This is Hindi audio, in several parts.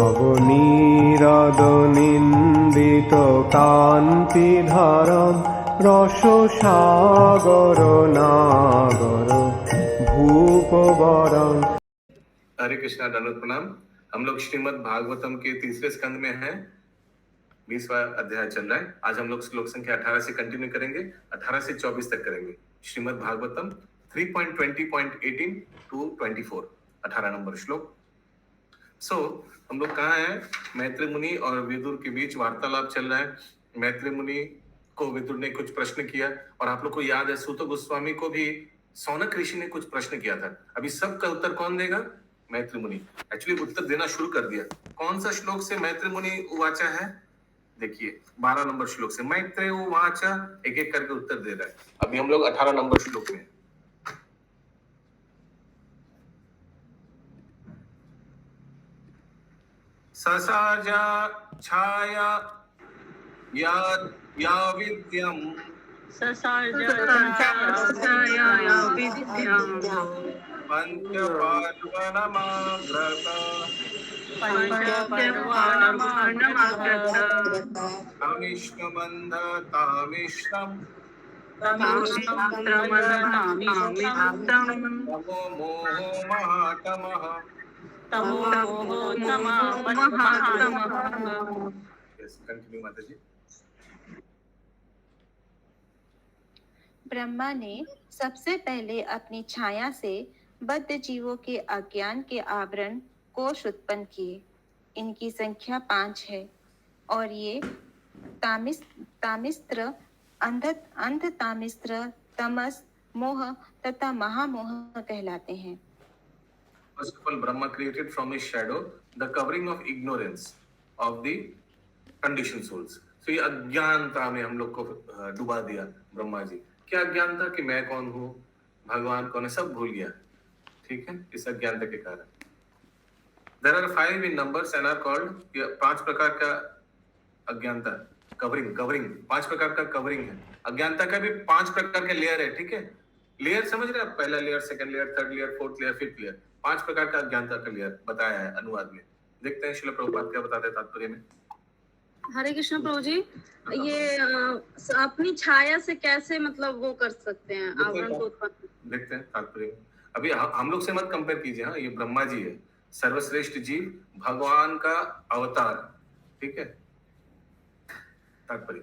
নবনীরদ নিন্দিত কান্তিধারম রস সাগর নাগর ভূপবরম। हरे कृष्णा, दंडवत प्रणाम। हम लोग श्रीमद् भागवतम के तीसरे स्कंद में हैं। 20वां अध्याय चल रहा है। आज हम लोग श्लोक संख्या 18 से कंटिन्यू करेंगे, 18 से 24 तक करेंगे। श्रीमद् भागवतम 3.20.18 टू 24, 18 नंबर श्लोक। हम लोग कहाँ हैं? मैत्री मुनि और विदुर के बीच वार्तालाप चल रहा है। मैत्री मुनि को विदुर ने कुछ प्रश्न किया और आप लोग को याद है सूत गोस्वामी को भी सौनक ऋषि ने कुछ प्रश्न किया था। अभी सबका उत्तर कौन देगा? मैत्री मुनि। एक्चुअली उत्तर देना शुरू कर दिया। कौन सा श्लोक से मैत्री मुनि उवाचा है? देखिए 12 नंबर श्लोक से मैत्री उवाचा, एक एक करके उत्तर दे रहा है। अभी हम लोग 18 नंबर श्लोक में। ससाजा छाया या विद्यम पंच पार्वणमाग्रत तामिष्कबन्ध तामिष्कम् तमो मोहो महातमः। कंटिन्यू माता जी। ब्रह्मा ने सबसे पहले अपनी छाया से बद्ध जीवों के अज्ञान के आवरण कोश उत्पन्न किए। इनकी संख्या 5 है और ये तामिस्त्र, अंध तामिस्त्र, तमस, मोह तथा महामोह कहलाते हैं। First of all, Brahma created from his shadow the covering of ignorance of the conditioned souls. So ये अज्ञानता में हम लोग को डुबा दिया ब्रह्मा जी। क्या अज्ञान था कि मैं कौन हूँ, भगवान कौन है, सब भूल गया। ठीक है, इस अज्ञानता के कारण। There are 5 in numbers and are called, 5 प्रकार का अज्ञानता, कवरिंग 5 प्रकार का कवरिंग है। अज्ञानता का भी 5 प्रकार के लेयर है। ठीक है, लेयर समझ रहे हैं? पहला layer, second layer, third layer, fourth layer, fifth layer, 5 प्रकार का अज्ञानता का लेयर बताया है अनुवाद में। देखते हैं श्रील प्रभुपाद क्या बताते हैं तात्पर्य में। हरे कृष्ण प्रभु जी, ये अपनी छाया से कैसे मतलब वो कर सकते हैं आवरण को उत्पन्न? देखते हैं तात्पर्य। अभी हम लोग से मत कंपेयर कीजिए। हाँ, ये ब्रह्मा जी है, सर्वश्रेष्ठ जीव, भगवान का अवतार। ठीक है, तात्पर्य।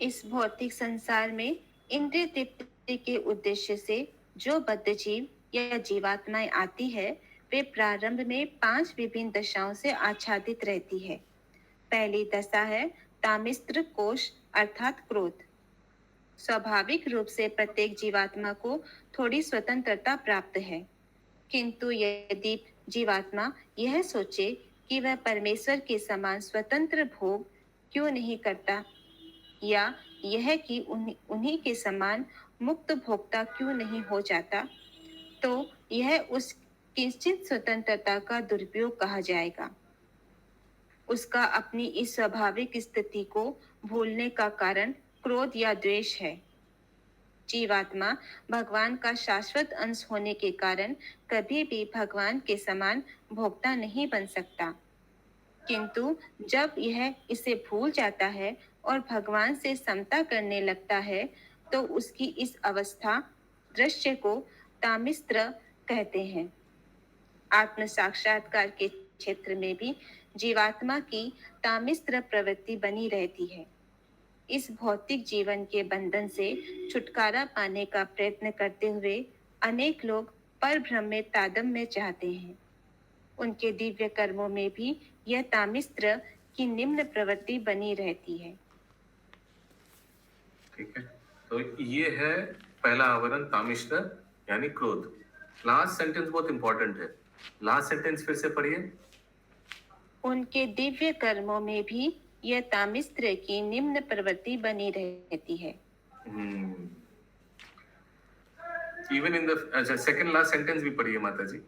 इस भौतिक संसार में इंद्रिय तृप्ति के उद्देश्य से जो बद्ध जीव या जीवात्माएं आती है, वे प्रारंभ में 5 विभिन्न दशाओं से आच्छादित रहती है। पहली दशा है तामिस्त्र कोश अर्थात क्रोध। स्वाभाविक रूप से प्रत्येक जीवात्मा को थोड़ी स्वतंत्रता प्राप्त है, किंतु यदि जीवात्मा यह सोचे कि वह परमेश्वर के समान स्वतंत्र भोग क्यों नहीं करता, या यह कि उन्हीं के समान मुक्त भोक्ता क्यों नहीं हो जाता, तो यह उस किंचित स्वतंत्रता का दुरुपयोग कहा जाएगा। उसका अपनी इस स्वाभाविक स्थिति को भूलने का कारण क्रोध या द्वेष है। जीवात्मा भगवान का शाश्वत अंश होने के कारण कभी भी भगवान के समान भोक्ता नहीं बन सकता, किंतु जब यह इसे भूल जाता है और भगवान से समता करने लगता है, तो उसकी इस अवस्था दृश्य को तामिस्त्र कहते हैं। आत्म साक्षात्कार के क्षेत्र में भी जीवात्मा की तामिस्त्र प्रवृत्ति बनी रहती है। इस भौतिक जीवन के बंधन से छुटकारा पाने का प्रयत्न करते हुए अनेक लोग परब्रह्म में तादात्म्य चाहते हैं। उनके दिव्य कर्मों में भी यह तामिस्त्र की निम्न प्रवृत्ति बनी रहती है। ठीक है, तो ये है पहला आवरण तामिस्त्र यानी क्रोध। लास्ट सेंटेंस बहुत इंपॉर्टेंट है। लास्ट सेंटेंस फिर से पढ़िए। उनके दिव्य कर्मों में भी यह तामिस्त्र की निम्न प्रवृत्ति बनी रहती है। Even in the second last sentence भी पढ़िए माता जी।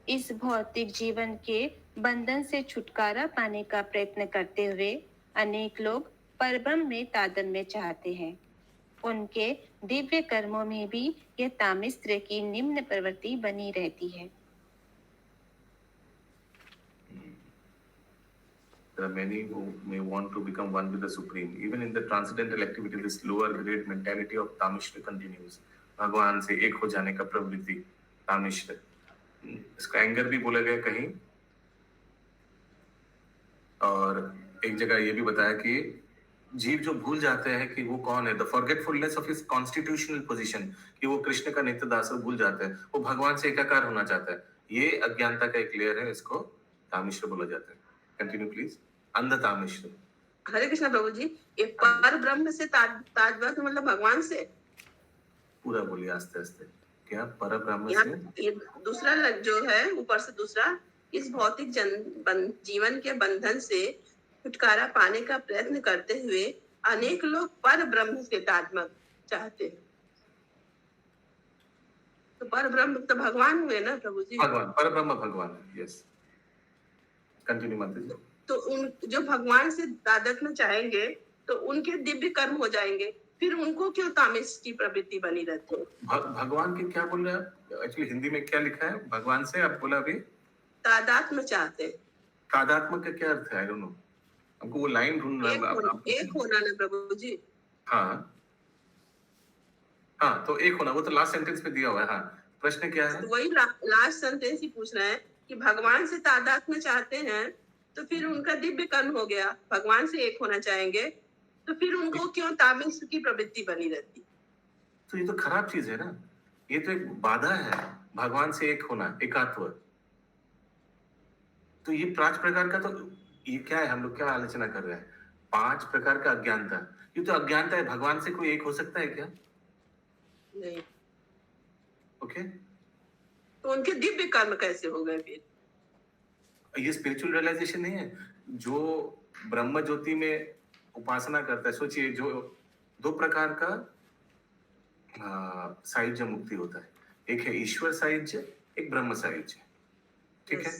इस भौतिक जीवन के बंधन से छुटकारा पाने का प्रयत्न करते हुए अनेक लोग परब्रह्म में तादात्म्य चाहते हैं। उनके दिव्य कर्मों में भी यह तामिस्त्र की निम्न प्रवृत्ति बनी रहती है। There are many who may want to become one with the Supreme. Even in the transcendental activity, this lower grade mentality of Tamisra continues. भगवान से एक हो जाने का प्रवृत्ति तामिश्र. इसका एंगर भी बोला गया कहीं, और एक जगह ये भी बताया कि जीव जो भूल जाते हैं कि वो कौन है, the forgetfulness of his constitutional position, कि वो कृष्ण का नित्य दास भूल जाते हैं, वो भगवान से एकाकार होना चाहता है. ये अज्ञानता का एक लेयर है, इसको तामिश्र बोला जाता है. Continue please. अंध तामिश्र. हरे कृष्णा प्रभु जी, ये पर ब्रह्म से ताजवत मतलब भगवान से पूरा बोलिए आस्ते आस्ते. क्या पर ब्रह्म यहाँ से? ये दूसरा जो है ऊपर से दूसरा, इस भौतिक जीवन के बंधन से छुटकारा पाने का प्रयत्न करते हुए अनेक लोग पर ब्रह्म से ताजमत चाहते हैं. तो पर ब्रह्म तो भगवान हुए ना प्रभु जी. भगवान, पर ब्रह्म भगवान. यस, कंटिन्यू माता जी. तो उन जो भगवान से तादात्म्य में चाहेंगे तो उनके दिव्य कर्म हो जाएंगे, फिर उनको क्यों तामिश की प्रवृत्ति बनी रहती है? भगवान के क्या बोल रहे हैं? एक्चुअली हिंदी में क्या लिखा है भगवान से? आप बोला अभी तादात्म्य चाहते हैं. तादात्म्य का क्या अर्थ है? आई डोंट नो, हमको वो लाइन ढूंढना है. एक होना ना प्रभु जी. हाँ हाँ, तो एक होना, वो तो लास्ट सेंटेंस में दिया हुआ है. हाँ, प्रश्न क्या है? तो वही लास्ट सेंटेंस ही पूछ रहे हैं कि भगवान से तादात्म्य चाहते हैं तो फिर उनका दिव्य कर्म हो गया, भगवान से एक होना चाहेंगे तो फिर उनको क्यों तामिश की प्रवृत्ति बनी रहती? तो ये तो खराब चीज है ना, ये तो एक बाधा है भगवान से एक होना, एकात्व. तो ये 5 प्रकार का, तो ये क्या है, हम लोग क्या आलोचना कर रहे हैं? 5 प्रकार का अज्ञानता. ये तो अज्ञानता है. भगवान से कोई एक हो सकता है क्या? नहीं. ओके, तो उनके दिव्य कर्म कैसे हो गए फिर? ये स्पिरिचुअल रियलाइजेशन नहीं है. जो ब्रह्म ज्योति में उपासना करता है, सोचिए, जो 2 प्रकार का साहित्य मुक्ति होता है. एक है ईश्वर साहित्य, एक ब्रह्म साहित्य. ठीक है.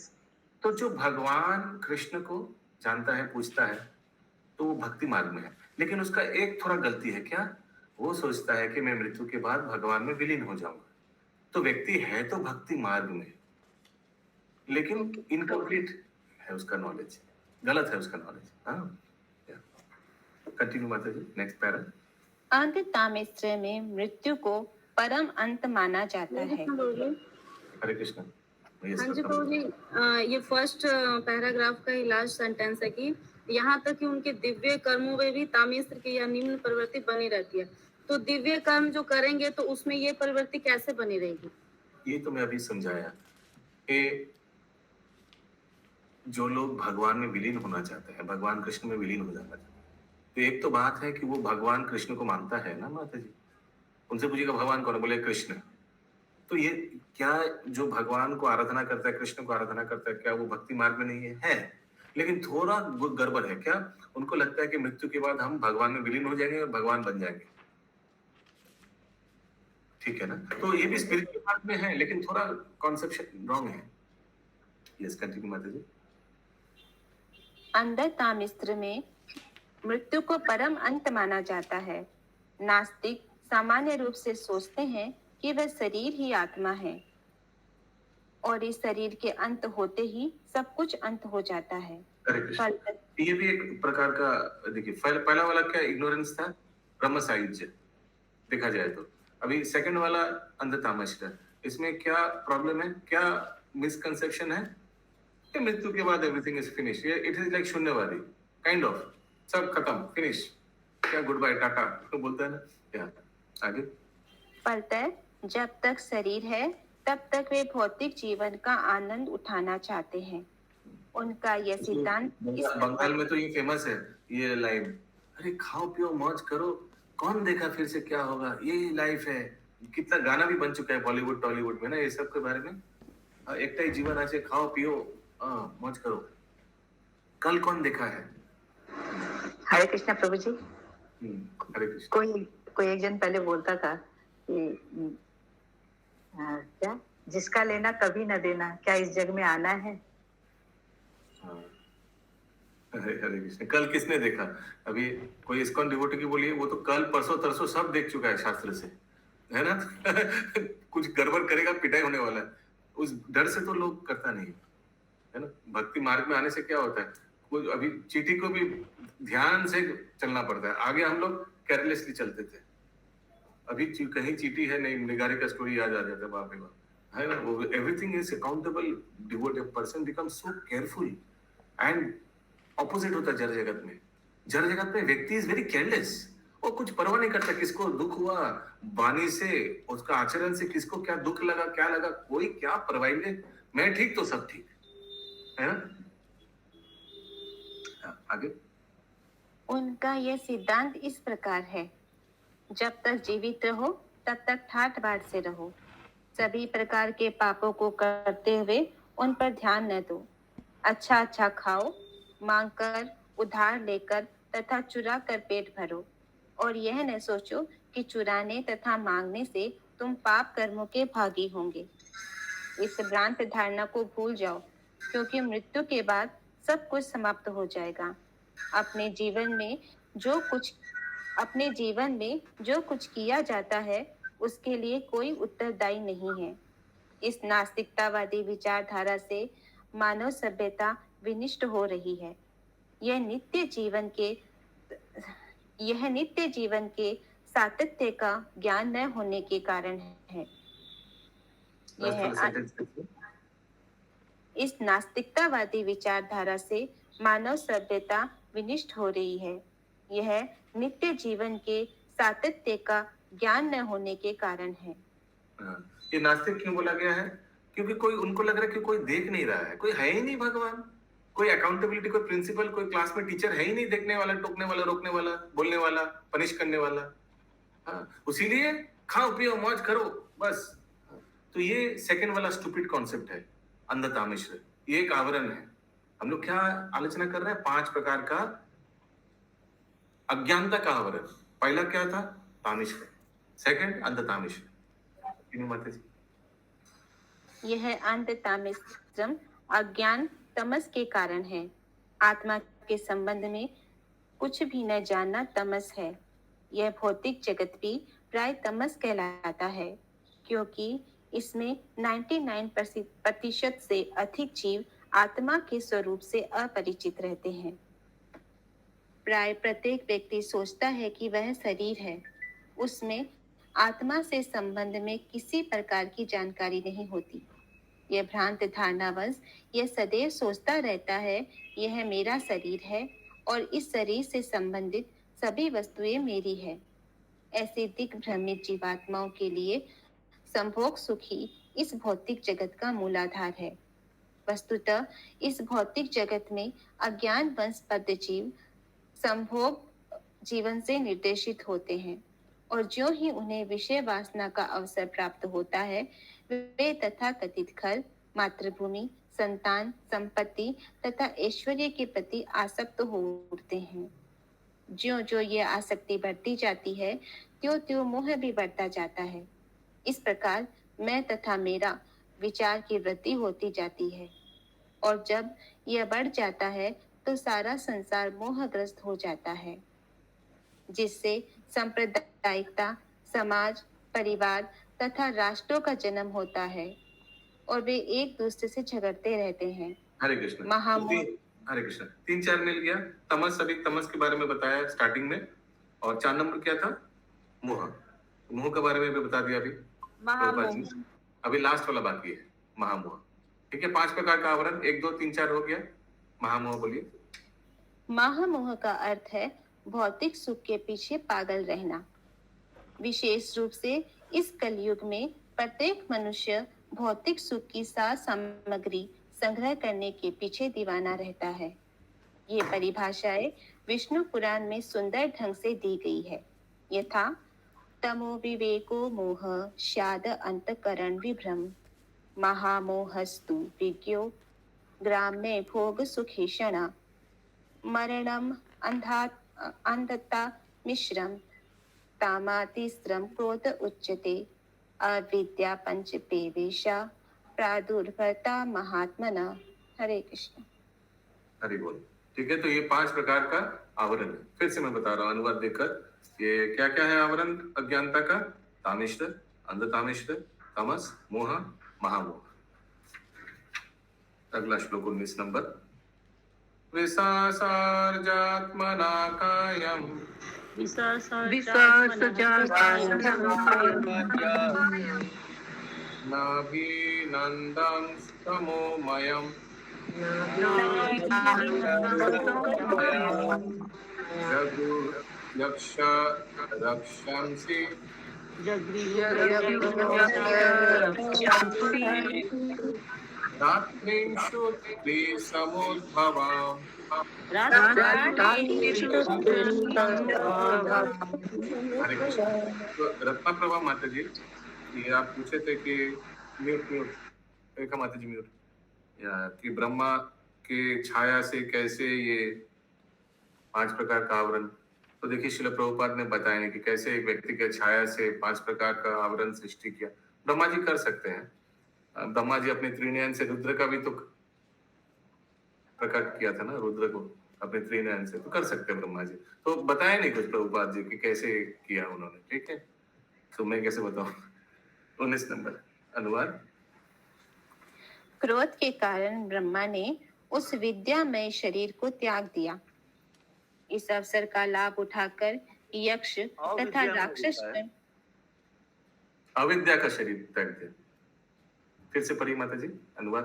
तो जो भगवान कृष्ण को जानता है, पूछता है, तो वो भक्ति मार्ग में है. लेकिन उसका एक थोड़ा गलती है. क्या? वो सोचता है कि मैं मृत्यु के बाद भगवान में विलीन हो जाऊंगा. तो व्यक्ति है तो भक्ति मार्ग में, लेकिन इनकम्प्लीट है उसका नॉलेज, गलत है उसका नॉलेज. हाँ, कंटिन्यू माता जी, नेक्स्ट पैरा. अंत तामिश्र में मृत्यु को परम अंत माना जाता है. हरे कृष्ण. हाँ जी प्रभु जी, ये फर्स्ट पैराग्राफ का ही लास्ट सेंटेंस है कि यहाँ तक कि उनके दिव्य कर्मों में भी तामिश्र की या निम्न प्रवृत्ति बनी रहती है. तो दिव्य कर्म जो करेंगे तो उसमें ये प्रवृत्ति कैसे बनी रहेगी? ये तो मैं अभी समझाया कि जो लोग भगवान में विलीन होना चाहते हैं, भगवान कृष्ण में विलीन हो जाना चाहते हैं, तो एक तो बात है कि वो भगवान कृष्ण को मानता है ना माता जी. उनसे पूछिएगा भगवान कौन है, बोले कृष्ण. तो ये क्या, जो भगवान को आराधना करता है, कृष्ण को आराधना करता है, क्या वो भक्ति मार्ग में नहीं है? लेकिन थोड़ा गड़बड़ है. क्या? उनको लगता है कि मृत्यु के बाद हम भगवान में विलीन हो जाएंगे और भगवान बन जाएंगे. ठीक है ना? तो ये भी स्पिरिचुअल मार्ग में है, लेकिन थोड़ा कॉन्सेप्शन रॉन्ग है. यस, कंटिन्यू माता जी. अंदर तामिश्र में मृत्यु को परम अंत माना जाता है. नास्तिक सामान्य रूप से सोचते हैं कि वह शरीर ही आत्मा है और इस शरीर के अंत होते ही सब कुछ अंत हो जाता है. ये भी एक प्रकार का, देखिए, पहला वाला क्या इग्नोरेंस था, ब्रह्म साहित्य देखा जाए तो. अभी सेकंड वाला अंध तामिश्र, इसमें क्या प्रॉब्लम है, क्या मिसकंसेप्शन है कि मृत्यु के बाद एवरीथिंग इज फिनिश. ये इट इज लाइक शून्यवादी काइंड ऑफ, सब खत्म, फिनिश, क्या गुड बाय टाटा तो बोलता है ना. क्या आगे? फलतः जब तक शरीर है तब तक वे भौतिक जीवन का आनंद उठाना चाहते हैं. उनका यह सिद्धांत बंगाल में तो ये फेमस है, ये लाइन, अरे खाओ पियो मौज करो, कौन देखा फिर से क्या होगा, यही लाइफ है. कितना गाना भी बन चुका है बॉलीवुड टॉलीवुड में ना ये सब के बारे में. एक ही जीवन আছে, खाओ पियो मौज करो, कल कौन देखा है. हरे कृष्णा प्रभु जी. हरे कृष्ण. कोई एक जन पहले बोलता था कि क्या, जिसका लेना कभी न देना, क्या इस जग में आना है? हरे कृष्ण. कल किसने देखा? अभी कोई इस्कॉन डिवोटी की बोलिए, वो तो कल परसों तरसों सब देख चुका है शास्त्र से, है ना. कुछ गड़बड़ करेगा पिटाई होने वाला है. उस डर से तो लोग करता नहीं है ना. भक्ति मार्ग में आने से क्या होता है, वो अभी चींटी को भी ध्यान से चलना पड़ता है, आगे हम लोग केयरलेसली चलते थे। अभी कहीं चींटी है नहीं, निगारे का स्टोरी याद आ जाता है, बाप रे बाप, है ना। वो everything is accountable, devoted person become so careful. And opposite होता है जड़ जगत में। जड़ जगत में व्यक्ति इज वेरी केयरलेस, वो कुछ परवाह नहीं करता किसको दुख हुआ, वाणी से, उसका आचरण से किसको क्या दुख लगा, क्या लगा, कोई क्या परवाह नहीं। मैं ठीक तो सब ठीक है ना। आगे उनका यह सिद्धांत इस प्रकार है, जब तक जीवित रहो तब तक ठाठ बाट से रहो। सभी प्रकार के पापों को करते हुए उन पर ध्यान न दो। अच्छा अच्छा खाओ, मांग कर, उधार लेकर तथा चुरा कर पेट भरो, और यह न सोचो कि चुराने तथा मांगने से तुम पाप कर्मों के भागी होंगे। इस भ्रांत धारणा को भूल जाओ, क्योंकि मृत्यु के बाद सब कुछ समाप्त हो जाएगा। अपने जीवन में जो कुछ किया जाता है उसके लिए कोई उत्तरदायी नहीं है। इस नास्तिकतावादी विचारधारा से मानव सभ्यता विनिष्ट हो रही है। यह नित्य जीवन के सातत्य का ज्ञान न होने के कारण है। इस नास्तिकतावादी विचारधारा से मानव सभ्यता विनिष्ट हो रही है। यह नित्य जीवन के सातत्य का ज्ञान न होने के कारण है। ये नास्तिक क्यों बोला गया है? क्योंकि कोई, उनको लग रहा है कि कोई देख नहीं रहा है, कोई है ही नहीं भगवान, कोई अकाउंटेबिलिटी, कोई प्रिंसिपल, कोई क्लास में टीचर है ही नहीं देखने वाला, टोकने वाला, रोकने वाला, बोलने वाला, पनिश करने वाला। हाँ, उसीलिए खाओ पियो मौज करो बस। तो ये सेकंड वाला स्टूपिड कॉन्सेप्ट है, अंधता मिश्र। ये एक आवरण है। हम लोग क्या आलोचना कर रहे हैं? 5 प्रकार का अज्ञानता का आवरण। पहला क्या था? तामिश्र। सेकंड अंधता मिश्र। माता जी, यह अंधतामिश्रम अज्ञान तमस के कारण है। आत्मा के संबंध में कुछ भी न जानना तमस है। यह भौतिक जगत भी प्राय तमस कहलाता है, क्योंकि इसमें 99% से अधिक जीव आत्मा के स्वरूप से अपरिचित रहते हैं। प्राय प्रत्येक व्यक्ति सोचता है कि वह शरीर है, उसमें आत्मा से संबंध में किसी प्रकार की जानकारी नहीं होती। यह भ्रांत धारणावश यह सदैव सोचता रहता है, यह मेरा शरीर है और इस शरीर से संबंधित सभी वस्तुएं मेरी है। ऐसे दिग्भ्रमित जीवात्माओं के लिए संभोग सुख ही इस भौतिक जगत का मूलाधार है। वस्तुतः इस भौतिक जगत में अज्ञान वंशबद्ध जीव संभोग जीवन से निर्देशित होते हैं, और जो ही उन्हें विषय वासना का अवसर प्राप्त होता है, वे तथा कथित घर, मातृभूमि, संतान, संपत्ति तथा ऐश्वर्य के प्रति आसक्त हो उठते हैं। ज्यों ज्यों ये आसक्ति बढ़ती जाती है, त्यों त्यों मोह भी बढ़ता जाता है। इस प्रकार मैं तथा मेरा विचार की वृद्धि होती जाती है, और जब यह बढ़ जाता है तो सारा संसार मोहग्रस्त हो जाता है, जिससे सांप्रदायिकता, समाज, परिवार तथा राष्ट्रों का जन्म होता है, और वे एक दूसरे से झगड़ते रहते हैं। हरे कृष्ण। महामोह। हरे कृष्ण। 3-4 मिल गया। तमस, अभी तमस के बारे में बताया स्टार्टिंग में, और 4 नंबर क्या था? मोह। मोह के बारे में भी बता दिया अभी। महामोह। अभी लास्ट वाला बाकी है, महामोह। ठीक है, 5 प्रकार का आवरण, 1 2 3 4 हो गया। महामोह बोलिए। महामोह का अर्थ है भौतिक सुख के पीछे पागल रहना। विशेष रूप से इस कलयुग में प्रत्येक मनुष्य भौतिक सुख की सार सामग्री संग्रह करने के पीछे दीवाना रहता है। ये परिभाषाएं विष्णु पुराण में सुंदर ढंग से दी गई है। यथा तमो विवेको मोह स्याद अंतकरण विभ्रम, महामोहस्तु विज्ञो ग्राम्य भोग सुखेषणा, मरणम अंधता मिश्रम, तामातिस्रम क्रोध उच्यते, अविद्या पंचपेवेशा प्रादुर्भरता महात्मना। हरे कृष्ण। हरि बोल। ठीक है, तो ये 5 प्रकार का आवरण है। फिर से मैं बता रहा हूँ अनुवाद देकर, ये क्या क्या है आवरण अज्ञानता का? तामिश्र, अंधतामिश्र, तमस, मोह, महामोह। अगला श्लोक 19 नंबर। विसासार्जात्मना कायम् नाभिनन्दं स्तमोमयम् जगु यक्ष रक्षंसि रात्रिषु समुद्भवाम्। हरे कृष्ण। तो रत्ना प्रभा माता जी, ये आप पूछे थे कि म्यूट म्यूट रेखा माता जी म्यूट या कि ब्रह्मा के छाया से कैसे ये 5 प्रकार का आवरण। तो देखिए शिल प्रभुपाद ने बताया कि कैसे एक व्यक्ति के छाया से 5 प्रकार का आवरण सृष्टि किया। ब्रह्मा जी कर सकते हैं। ब्रह्मा जी अपने त्रिनयन से रुद्र का भी तो प्रकट किया था ना, रुद्र को अपने त्रिनयन से, तो कर सकते हैं ब्रह्मा जी। तो बताया नहीं कुछ प्रभुपाद जी कि कैसे किया उन्होंने, ठीक है। तो मैं कैसे बताऊं। 19 नंबर अनुवाद। क्रोध के कारण ब्रह्मा ने उस विद्यामय शरीर को त्याग दिया। इस अवसर का लाभ उठाकर यक्ष तथा राक्षस अविद्या का शरीर त्याग दिया। फिर से पढ़िए माता जी अनुवाद।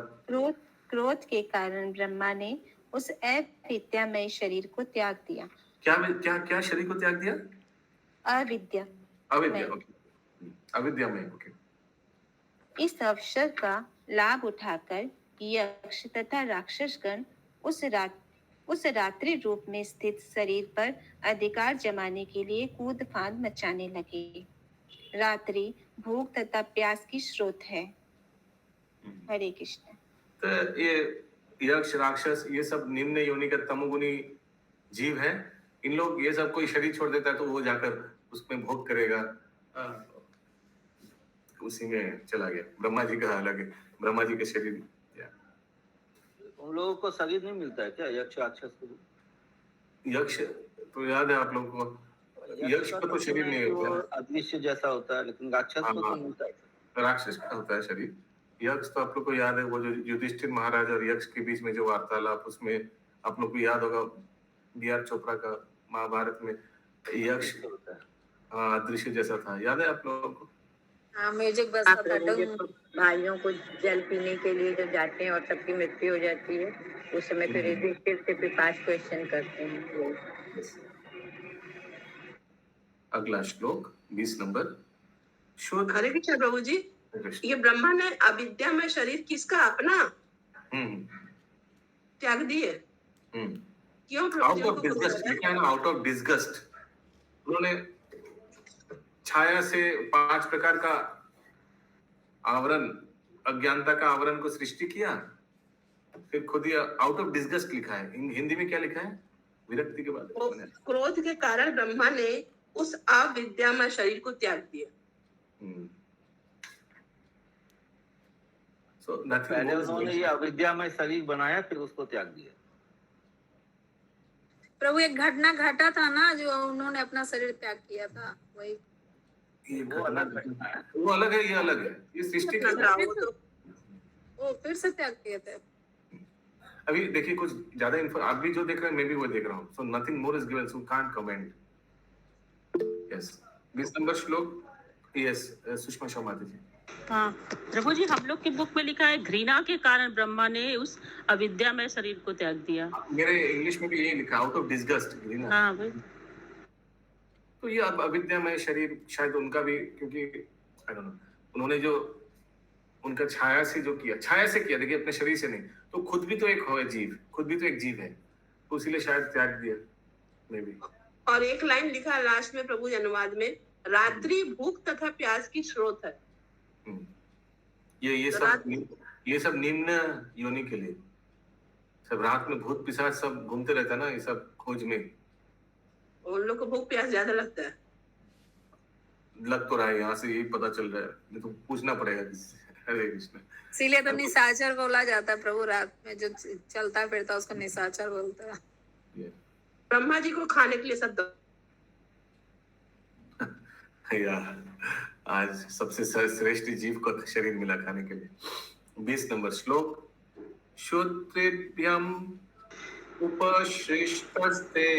क्रोध के कारण ब्रह्मा ने उस अविद्यामय शरीर को त्याग दिया। क्या क्या क्या शरीर को त्याग दिया? अविद्या, ओके, अविद्यामय, ओके। इस अवसर का लाभ उठाकर यक्ष तथा राक्षसगण उस रात्रि रूप में स्थित शरीर पर अधिकार जमाने के लिए कूद फांद मचाने लगे। रात्रि भूख तथा प्यास की स्रोत है। हरे कृष्ण। तो ये यक्ष राक्षस ये सब निम्न योनि का तमोगुनी जीव है। इन लोग ये सब कोई शरीर छोड़ देता है तो वो जाकर उसमें भोग करेगा, उसी में चला गया। ब्रह्मा जी का अलग है, ब्रह्मा जी के शरीर। उन लोगों को शरीर नहीं मिलता है क्या यक्ष राक्षस को? यक्ष तो याद है आप लोगों को, यक्ष को तो शरीर नहीं होता, अदृश्य जैसा होता है, लेकिन राक्षस को तो मिलता है। राक्षस का होता है शरीर। यक्ष तो आप लोग को याद है, वो जो युधिष्ठिर महाराज और यक्ष के बीच में जो वार्तालाप, उसमें आप लोग को याद होगा बी.आर. चोपड़ा का महाभारत में यक्ष अदृश्य जैसा था, याद है आप लोगों को? हाँ, म्यूजिक बजता था। भाइयों को जल पीने के लिए जो जाते हैं और सबकी मृत्यु हो जाती है, उस समय फिर युधिष्ठिर से फिर 5 क्वेश्चन करते हैं। अगला श्लोक 20 नंबर। हरे कृष्ण प्रभु जी, ये ब्रह्मा ने अविद्या में शरीर किसका अपना त्याग दिए? क्यों? आउट ऑफ डिस्गस्ट लिखा है ना, आउट ऑफ डिस्गस्ट। उन्होंने छाया से 5 प्रकार का आवरण, अज्ञानता का आवरण को सृष्टि किया, फिर खुद ही आउट ऑफ डिस्गस्ट लिखा है। हिंदी में क्या लिखा है? विरक्ति के बाद। क्रोध के कारण ब्रह्मा ने उस अविद्यामय शरीर को त्याग दिया। पहले उन्होंने ये अविद्यामय शरीर बनाया, फिर उसको त्याग दिया। प्रभु एक घटना घटा था ना, जो उन्होंने अपना शरीर त्याग किया था, वही वो अलग है, ये अलग है, ये सृष्टि का वो फिर से त्याग किए थे। अभी देखिए कुछ ज्यादा इन्फो आप भी जो देख रहे हैं, मैं भी वो देख रहा हूँ। So nothing more is given, so can't comment. Yes, 20 number श्लोक। यस, सुषमा शर्माती जी। हाँ प्रभु जी, हम लोग की बुक में लिखा है घृणा के कारण ब्रह्मा ने उस अविद्यामय शरीर को त्याग दिया। मेरे इंग्लिश में भी यही लिखा, आउट ऑफ डिस्गस्ट, घृणा। हाँ भाई। तो ये अविद्यामय शरीर शायद उनका भी, क्योंकि आई डोंट नो, उन्होंने जो उनका छाया से जो किया, छाया से किया, देखिए अपने शरीर से नहीं, तो खुद भी तो एक है जीव, खुद भी तो एक जीव है, तो इसीलिए शायद त्याग दिया मे भी। और एक लाइन लिखा लास्ट में प्रभु जी अनुवाद में, रात्रि भूख तथा प्यास की स्रोत है। ये सब निम्न योनि के लिए, सब रात में भूत पिशाच सब घूमते रहता है ना, ये सब खोज में। उन लोग को भूख प्यास ज्यादा लगता है। लग तो रहा है, यहाँ से यही पता चल रहा है, नहीं तो पूछना पड़ेगा किसी से। हरे कृष्ण। इसीलिए तो निशाचर बोला जाता है प्रभु, रात में जो चलता फिरता उसको निशाचर बोलता है। ब्रह्मा जी को खाने के लिए सब यार आज सबसे श्रेष्ठ जीव को शरीर मिला खाने के लिए। 20 नंबर श्लोक। श्रोत्रेभ्यम उपश्रिष्टस्ते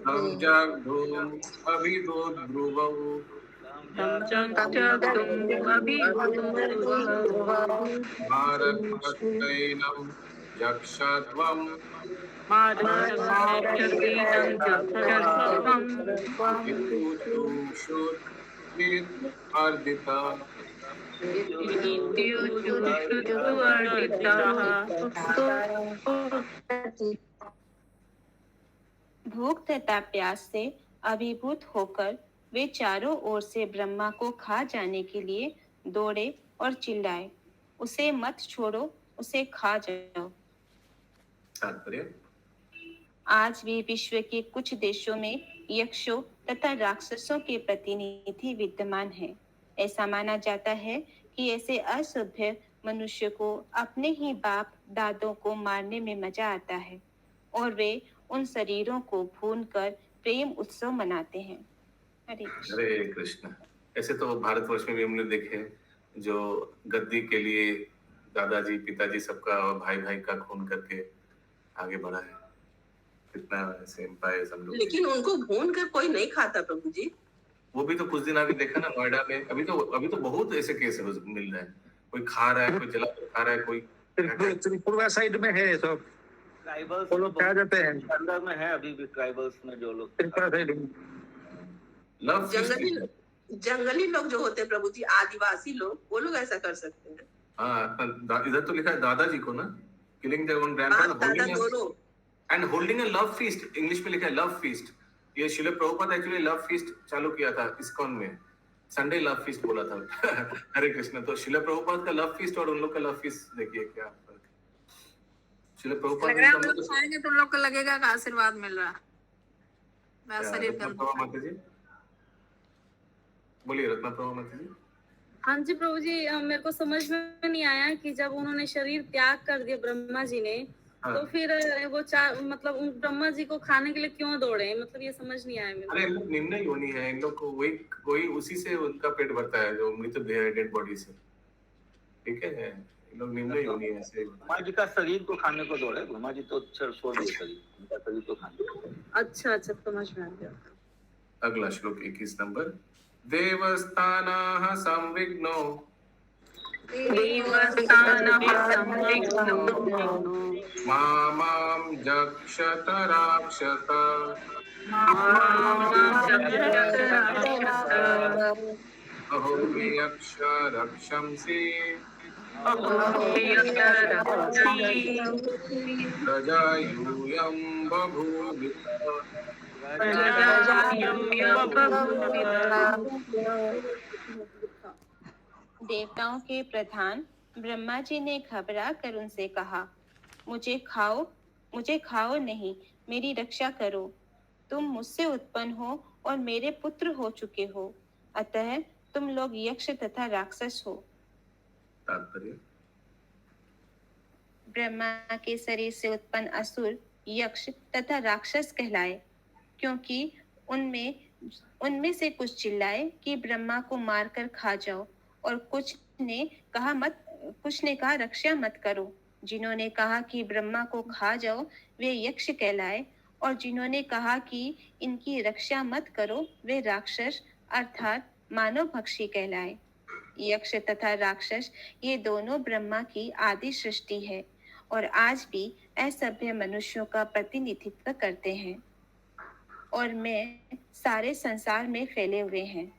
तं जग्धूम् अभिदोद्ध्रुवौ भारतैनं जक्षध्वम् अर्दिता भूख तथा प्यास से अभिभूत होकर वे चारों ओर से ब्रह्मा को खा जाने के लिए दौड़े और चिल्लाए, उसे मत छोड़ो, उसे खा जाओ। तात्पर्य आज भी विश्व के कुछ देशों में यक्षों तथा राक्षसों के प्रतिनिधि विद्यमान हैं। ऐसा माना जाता है कि ऐसे असभ्य मनुष्य को अपने ही बाप दादों को मारने में मजा आता है और वे उन शरीरों को भूनकर प्रेम उत्सव मनाते हैं। हरे कृष्ण। हरे कृष्ण। ऐसे तो भारतवर्ष में भी हमने देखे जो गद्दी के लिए दादाजी पिताजी सबका और भाई भाई का खून करके आगे बढ़ा है। कितना ऐसे एम्पायर हम लोग, लेकिन उनको भून कर कोई नहीं खाता प्रभु जी। वो भी तो कुछ दिन आगे देखा ना नोएडा में। अभी तो बहुत ऐसे केस मिल रहे हैं, कोई खा रहा है, कोई जला के खा रहा है, कोई त्रिपुरा साइड में है सब ट्राइबल्स वो लोग क्या जाते हैं अंदर में है अभी भी ट्राइबल्स में जो लोग त्रिपुरा साइड में। लव जंगली लोग जो होते हैं प्रभु जी, आदिवासी लोग, वो लोग ऐसा कर सकते हैं। हाँ, इधर तो लिखा है दादाजी को ना, killing their own grandfather and holding a love feast. English में लिखा है लव फीस्ट। ये Srila Prabhupada actually love feast चालू किया था इस्कॉन में, संडे लव फीस्ट बोला था। हरे कृष्ण। तो श्रील प्रभुपाद का लव फीस्ट और उन लोग का लव फीस्ट देखिए क्या फर्क है। श्रील प्रभुपाद लग रहा है हम लोग खाएंगे तो उन लोग को लगेगा कि आशीर्वाद मिल रहा है। मैं शरीर माता जी बोलिए, रत्ना प्रभा माता जी। हाँ जी प्रभु जी, मेरे को समझ में नहीं आया कि जब उन्होंने शरीर त्याग कर दिया ब्रह्मा जी ने, हाँ। तो फिर वो मतलब उन ब्रह्मा जी को खाने के लिए क्यों दौड़े, मतलब ये समझ नहीं आया मेरे को। अरे इन लोग निम्न योनि है, इन लोग को वही उसी से उनका पेट भरता है, जो मृत डेड बॉडी से। ठीक है, इन लोग निम्न योनि है ऐसे। ब्रह्मा जी का शरीर को खाने को दौड़े, ब्रह्मा जी तो छोड़ दिए शरीर, उनका शरीर तो खाने को। अच्छा अच्छा, समझ में आ गया। अगला श्लोक 21 नंबर। देवस्थानाः संविघ्नो मां जक्षत राक्षस अहो यक्ष रक्षंसि प्रजा यूयं बभूवित। देवताओं के प्रधान ब्रह्मा जी ने घबरा कर उनसे कहा, मुझे खाओ नहीं, मेरी रक्षा करो। तुम मुझसे उत्पन्न हो और मेरे पुत्र हो चुके हो, अतः तुम लोग यक्ष तथा राक्षस हो। तात्पर्य ब्रह्मा के शरीर से उत्पन्न असुर यक्ष तथा राक्षस कहलाए, क्योंकि उनमें से कुछ चिल्लाए कि ब्रह्मा को मारकर खा जाओ, और कुछ ने कहा रक्षा मत करो। जिन्होंने कहा कि ब्रह्मा को खा जाओ वे यक्ष कहलाए, और जिन्होंने कहा कि इनकी रक्षा मत करो वे राक्षस अर्थात मानव भक्षी कहलाए। यक्ष तथा राक्षस ये दोनों ब्रह्मा की आदि सृष्टि है और आज भी असभ्य मनुष्यों का प्रतिनिधित्व करते हैं और मैं सारे संसार में फैले हुए हैं।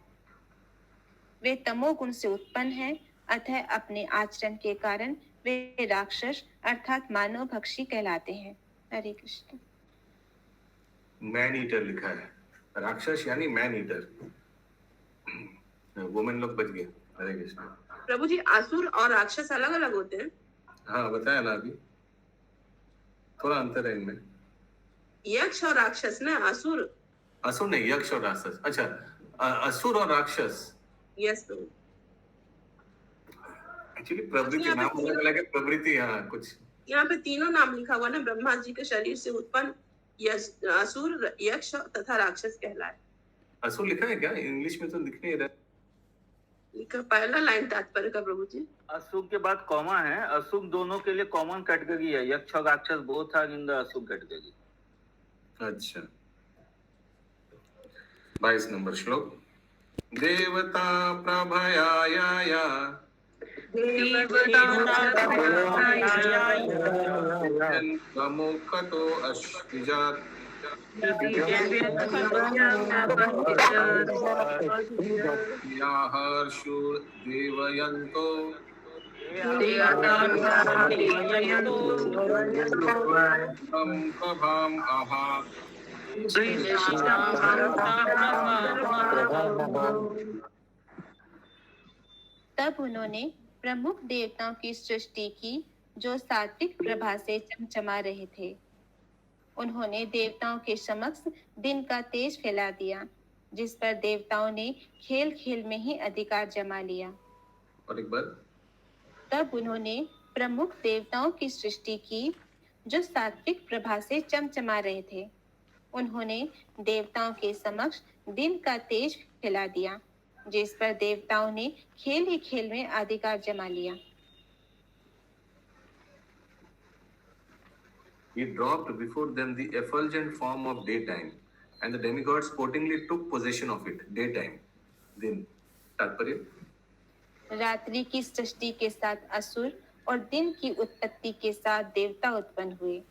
वे तमोगुण से उत्पन्न हैं, अतः अपने आचरण के कारण वे राक्षस अर्थात मानव भक्षी कहलाते हैं। हरे कृष्ण। मैन ईटर लिखा है, राक्षस यानी मैन ईटर। वुमेन लोग बच गए। हरे कृष्ण। प्रभु जी, असुर और राक्षस अलग अलग होते हैं? हाँ बताया ना अभी, थोड़ा अंतर है इनमें। यक्ष और राक्षस ना, असुर नहीं, यक्ष और राक्षस। अच्छा, असुर और राक्षस। यस प्रभु। एक्चुअली प्रवृत्ति नाम अलग अलग है, प्रवृत्ति। हाँ, कुछ यहाँ पे तीनों नाम लिखा हुआ ना, ब्रह्मा जी के शरीर से उत्पन्न असुर यक्ष तथा राक्षस कहलाए। असुर लिखा है क्या? इंग्लिश में तो दिख नहीं रहा। का पहला लाइन तात्पर्य का प्रभु जी। असुर के बाद कॉमा है, असुर दोनों के लिए कॉमन कैटेगरी है, यक्ष और राक्षस बोथ आर इन द असुर कैटेगरी। अच्छा, 22 नंबर श्लोक। देवता प्रभयाया प्रमुखतो अश्विजात हर्षु देवयन्तो प्रभाम आहा। तब उन्होंने प्रमुख देवताओं की सृष्टि की जो सात्विक प्रभा से चमचमा रहे थे। उन्होंने देवताओं के समक्ष दिन का तेज फैला दिया, जिस पर देवताओं ने खेल खेल में ही अधिकार जमा लिया। और एक बार। तब उन्होंने प्रमुख देवताओं की सृष्टि की जो सात्विक प्रभा से चमचमा रहे थे। उन्होंने देवताओं के समक्ष दिन का तेज फैला दिया, जिस पर देवताओं ने खेल ही खेल में अधिकार जमा लिया। He dropped before them the effulgent form of daytime, and the demigods sportingly took possession of it. Daytime, दिन। तात्पर्य। रात्रि की सृष्टि के साथ असुर और दिन की उत्पत्ति के साथ देवता उत्पन्न हुए।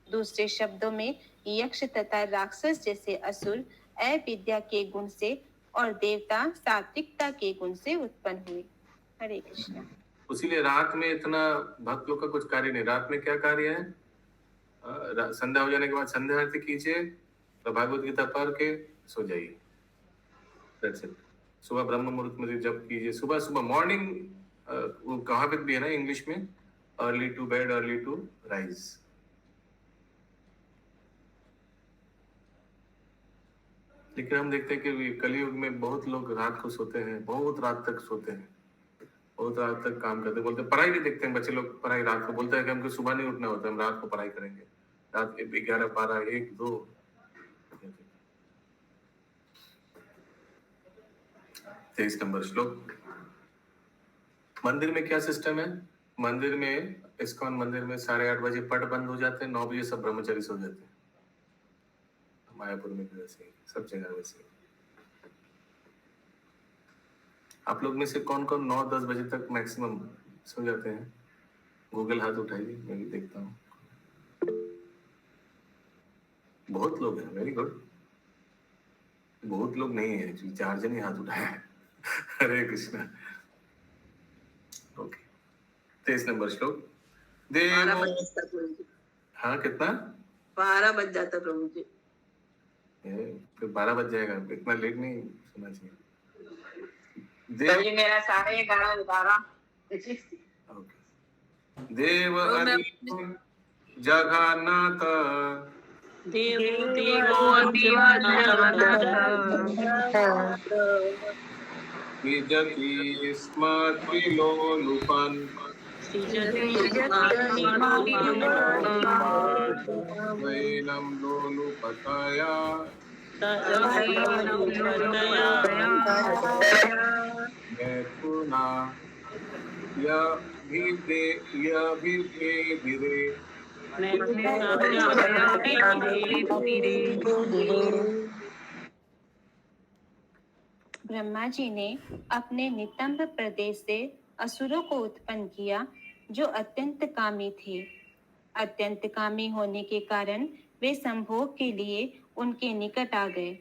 दूसरे शब्दों में यक्ष तथा राक्षस जैसे असुर अविद्या के गुण से और देवता सात्विकता के गुण से उत्पन्न हुए। हरे कृष्णा। उसीलिए रात में इतना भक्त लोग का कुछ कार्य नहीं। रात में क्या कार्य है? संध्या हो जाने के बाद संध्या आरती कीजिए, तो भागवत गीता पढ़ के सो जाइए। That's it. सुबह ब्रह्म मुहूर्त में जप कीजिए। सुबह सुबह मॉर्निंग, वो कहावत भी है ना इंग्लिश में, early to bed early to rise. लेकिन हम देखते हैं कि कलयुग में बहुत लोग रात को सोते हैं, बहुत रात तक सोते हैं, बहुत रात तक काम करते हैं। बोलते हैं पढ़ाई भी देखते हैं बच्चे लोग, पढ़ाई रात को। बोलते हैं कि हमको सुबह नहीं उठना होता, हम रात को पढ़ाई करेंगे। रात 11, 12, 1, 2। 23 नंबर श्लोक। मंदिर में क्या सिस्टम है? मंदिर में, इस्कॉन मंदिर में 8:30 बजे पट बंद हो जाते हैं, 9 बजे सब ब्रह्मचारी सो जाते हैं। मायापुर में भी वैसे ही, सब जगह वैसे ही। आप लोग में से कौन कौन 9-10 बजे तक मैक्सिमम सो जाते हैं? गूगल हाथ उठाइए, मैं भी देखता हूँ। बहुत लोग हैं, वेरी गुड। बहुत लोग नहीं है, 4 जन ही हाथ उठाया है। हरे कृष्णा। ओके, 23 नंबर श्लोक। 12 बज जाता प्रभु जी। हाँ, कितना? 12 बज जाता प्रभु जी। फिर 12 बज जाएगा, इतना लेट नहीं सुना चाहिए। मेरा 11:30 देव जगन्नाथ विजति स्मृतिलोलुपन् वैनं लोलुपतया मैथुना यभिर्दे ब्रह्मा जी ने अपने नितंब प्रदेश से असुरों को उत्पन्न किया, जो अत्यंत कामी थे। अत्यंत कामी होने के कारण वे संभोग के लिए उनके निकट आ गए।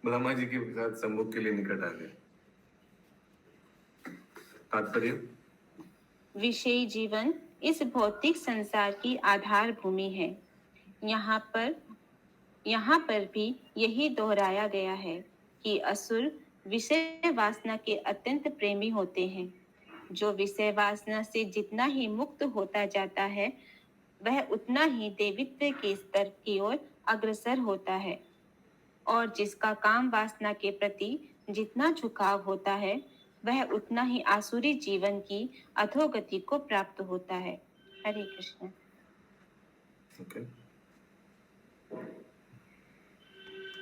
ब्रह्मा जी के साथ संभोग के लिए निकट आ गए। तात्पर्य? विषयी जीवन इस भौतिक संसार की आधार भूमि है। यहाँ पर भी यही दोहराया गया है कि असुर विषय वासना के अत्यंत प्रेमी होते हैं। जो विषय वासना से जितना ही मुक्त होता जाता है, वह उतना ही देवित्व के स्तर की ओर अग्रसर होता है, और जिसका काम वासना के प्रति जितना झुकाव होता है, वह उतना ही आसुरी जीवन की अधोगति को प्राप्त होता है। हरे कृष्ण।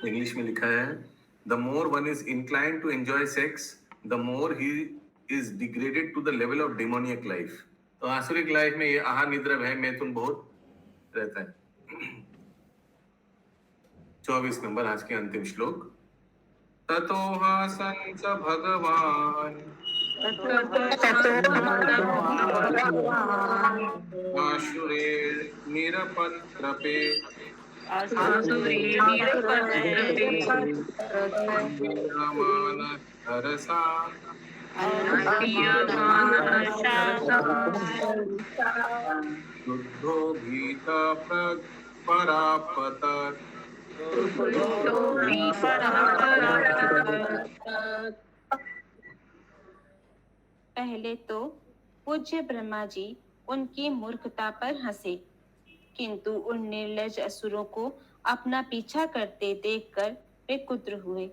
इंग्लिश में लिखा है The more one is inclined to enjoy sex, the more he is degraded to the level of demoniac life. तो आसुरिक लाइफ में ये आहार निद्रा भय मैथुन बहुत रहता है। 24 नंबर आज के अंतिम श्लोक। ततोहा संस भगवान आशुरे निरपत्रपे तरसा बुद्धो भीता परापत। पहले तो पूज्य ब्रह्मा जी उनकी मूर्खता पर हंसे, किंतु उन निर्लज असुरों को अपना पीछा करते देखकर वे कुत्र हुए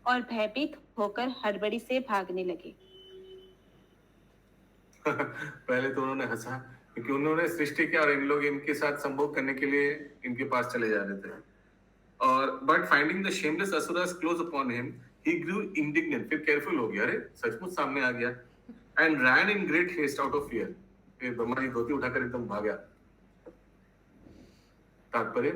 और भयभीत होकर हड़बड़ी से भागने लगे। पहले तो उन्होंने हंसा क्योंकि उन्होंने सृष्टि किया और इन लोग इनके साथ संभोग करने के लिए इनके पास चले जा रहे थे। और but finding the shameless asuras close upon him he grew indignant, फिर केयरफुल हो गया, अरे सचमुच सामने आ गया, and ran in great haste out of fear. फिर ब्रह्मा जी धोती उठाकर एकदम भागा। तात्पर्य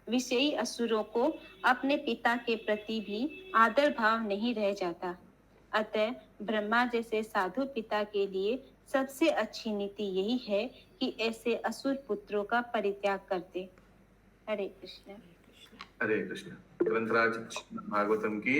विषयी असुरों को अपने पिता के प्रति भी आदर भाव नहीं रह जाता। अतः ब्रह्मा जैसे साधु पिता के लिए सबसे अच्छी नीति यही है कि ऐसे असुर पुत्रों का परित्याग करते। हरे कृष्ण। हरे कृष्ण। ग्रंथराज भागवतम की